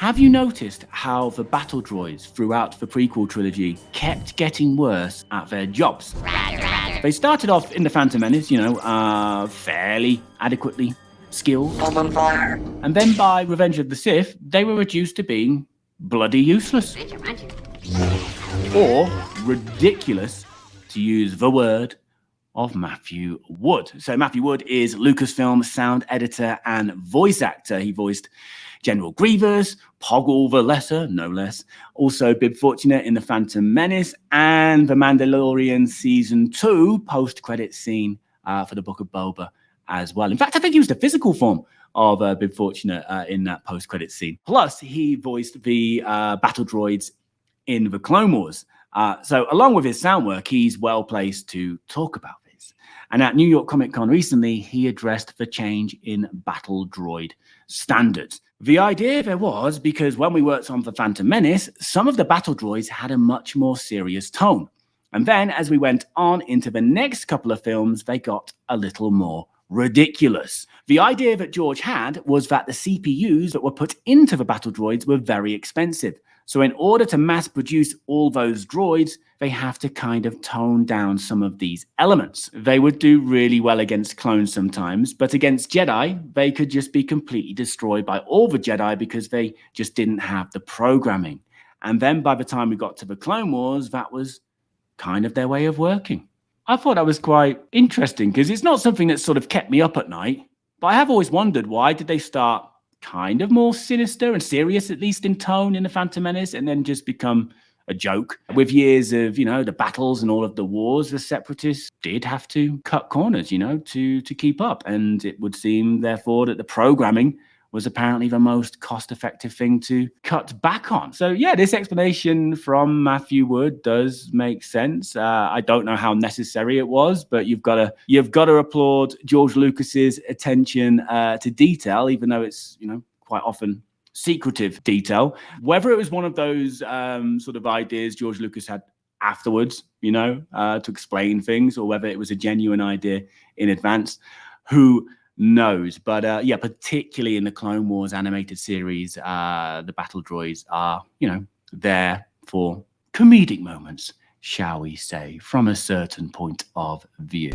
Have you noticed how the battle droids throughout the prequel trilogy kept getting worse at their jobs? They started off in The Phantom Menace, fairly adequately skilled. And then by Revenge of the Sith, they were reduced to being bloody useless. Or ridiculous, to use the word of Matthew Wood. So Matthew Wood is Lucasfilm sound editor and voice actor. He voiced General Grievous, Poggle the Lesser, no less. Also Bib Fortunate in The Phantom Menace and The Mandalorian Season 2 post-credit scene for the Book of Boba as well. In fact, I think he was the physical form of Bib Fortunate in that post-credit scene. Plus, he voiced the battle droids in the Clone Wars. So along with his sound work, he's well placed to talk about this. And at New York Comic Con recently, he addressed the change in battle droid standards. The idea there was because when we worked on The Phantom Menace, some of the battle droids had a much more serious tone. And then as we went on into the next couple of films, they got a little more ridiculous. The idea that George had was that the CPUs that were put into the battle droids were very expensive. So in order to mass produce all those droids, they have to kind of tone down some of these elements. They would do really well against clones sometimes, but against Jedi, they could just be completely destroyed by all the Jedi because they just didn't have the programming. And then by the time we got to the Clone Wars, that was kind of their way of working. I thought that was quite interesting because it's not something that sort of kept me up at night, but I have always wondered, why did they start kind of more sinister and serious, at least in tone, in The Phantom Menace, and then just become a joke? With years of, the battles and all of the wars, the Separatists did have to cut corners, to keep up. And it would seem, therefore, that the programming was apparently the most cost-effective thing to cut back on. So yeah, this explanation from Matthew Wood does make sense. I don't know how necessary it was, but you've got to applaud George Lucas's attention to detail, even though it's quite often secretive detail. Whether it was one of those sort of ideas George Lucas had afterwards, to explain things, or whether it was a genuine idea in advance, who knows? But particularly in the Clone Wars animated series, the battle droids are, there for comedic moments, shall we say, from a certain point of view.